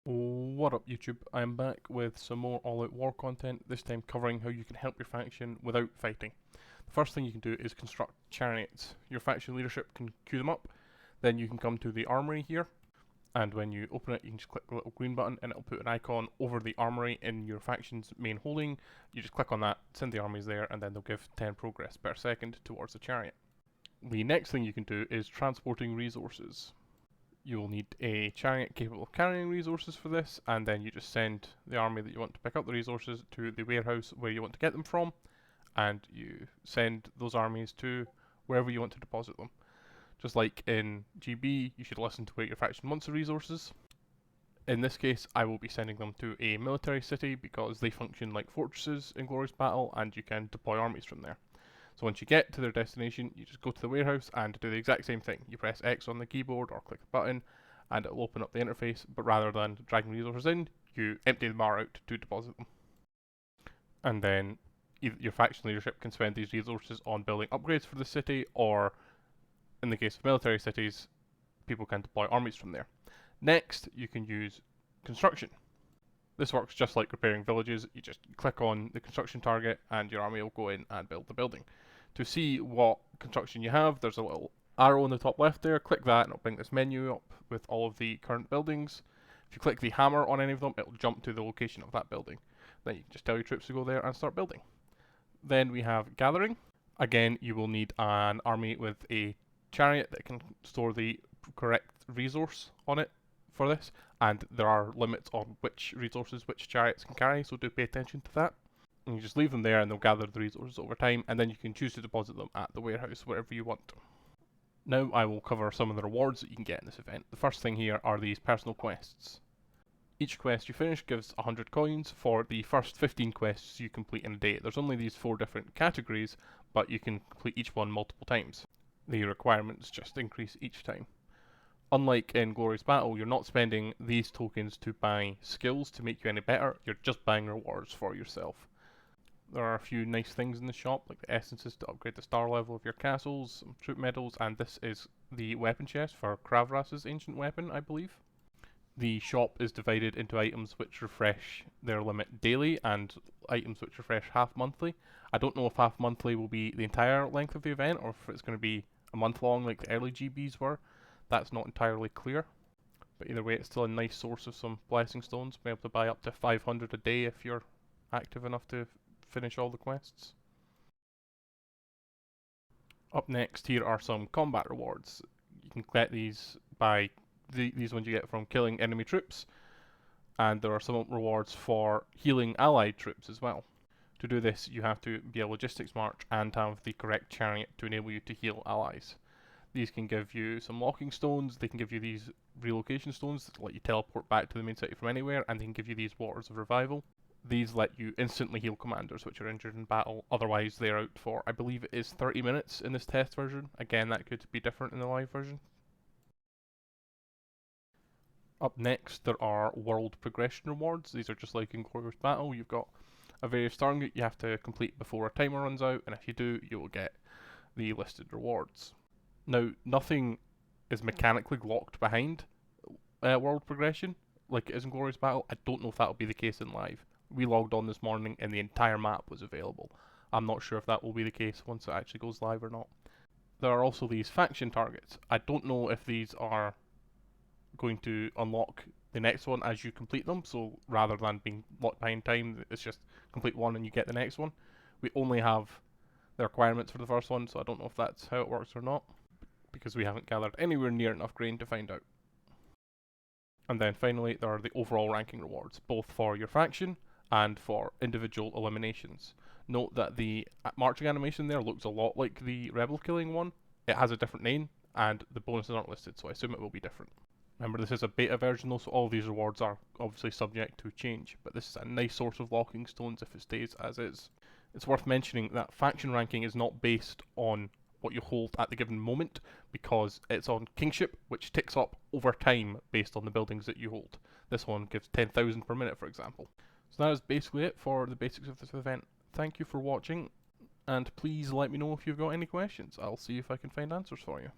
What up YouTube, I am back with some more all-out war content, this time covering how you can help your faction without fighting. The first thing you can do is construct chariots. Your faction leadership can queue them up, then you can come to the armory here, and when you open it you can just click the little green button and it'll put an icon over the armory in your faction's main holding. You just click on that, send the armies there, and then they'll give 10 progress per second towards the chariot. The next thing you can do is transporting resources. You will need a chariot capable of carrying resources for this, and then you just send the army that you want to pick up the resources to the warehouse where you want to get them from, and you send those armies to wherever you want to deposit them. Just like in GB, you should listen to where your faction wants the resources. In this case, I will be sending them to a military city because they function like fortresses in Glorious Battle, and you can deploy armies from there. So once you get to their destination, you just go to the warehouse and do the exact same thing. You press X on the keyboard or click the button and it will open up the interface, but rather than dragging resources in, you empty the bar out to deposit them. And then either your faction leadership can spend these resources on building upgrades for the city, or in the case of military cities, people can deploy armies from there. Next, you can use construction. This works just like repairing villages. You just click on the construction target and your army will go in and build the building. To see what construction you have, there's a little arrow in the top left there. Click that and it'll bring this menu up with all of the current buildings. If you click the hammer on any of them, it'll jump to the location of that building. Then you can just tell your troops to go there and start building. Then we have gathering. Again, you will need an army with a chariot that can store the correct resource on it for this, and there are limits on which resources which chariots can carry, so do pay attention to that. And you just leave them there and they'll gather the resources over time, and then you can choose to deposit them at the warehouse wherever you want. Now I will cover some of the rewards that you can get in this event. The first thing here are these personal quests. Each quest you finish gives 100 coins for the first 15 quests you complete in a day. There's only these 4 different categories, but you can complete each one multiple times. The requirements just increase each time. Unlike in Glorious Battle, you're not spending these tokens to buy skills to make you any better, you're just buying rewards for yourself. There are a few nice things in the shop, like the essences to upgrade the star level of your castles, some troop medals, and this is the weapon chest for Kravras' ancient weapon, I believe. The shop is divided into items which refresh their limit daily and items which refresh half monthly. I don't know if half monthly will be the entire length of the event or if it's going to be a month long like the early GBs were. That's not entirely clear, but either way it's still a nice source of some blessing stones. Be able to buy up to 500 a day if you're active enough to finish all the quests. Up next here are some combat rewards. You can get these by these ones you get from killing enemy troops, and there are some rewards for healing allied troops as well. To do this you have to be a logistics march and have the correct chariot to enable you to heal allies. These can give you some locking stones, they can give you these relocation stones that let you teleport back to the main city from anywhere, and they can give you these waters of revival. These let you instantly heal commanders which are injured in battle, otherwise they're out for, I believe it is 30 minutes in this test version. Again, that could be different in the live version. Up next there are world progression rewards. These are just like in Glorious Battle. You've got a various target you have to complete before a timer runs out, and if you do, you will get the listed rewards. Now, nothing is mechanically locked behind world progression like it is in Glorious Battle. I don't know if that will be the case in live. We logged on this morning and the entire map was available. I'm not sure if that will be the case once it actually goes live or not. There are also these faction targets. I don't know if these are going to unlock the next one as you complete them, so rather than being locked behind time, it's just complete one and you get the next one. We only have the requirements for the first one, so I don't know if that's how it works or not, because we haven't gathered anywhere near enough grain to find out. And then finally there are the overall ranking rewards, both for your faction and for individual eliminations. Note that the marching animation there looks a lot like the rebel killing one. It has a different name and the bonuses aren't listed, so I assume it will be different. Remember, this is a beta version though, so all of these rewards are obviously subject to change, but this is a nice source of locking stones if it stays as is. It's worth mentioning that faction ranking is not based on what you hold at the given moment, because it's on kingship, which ticks up over time based on the buildings that you hold. This one gives 10,000 per minute, for example. So that is basically it for the basics of this event. Thank you for watching, and please let me know if you've got any questions. I'll see if I can find answers for you.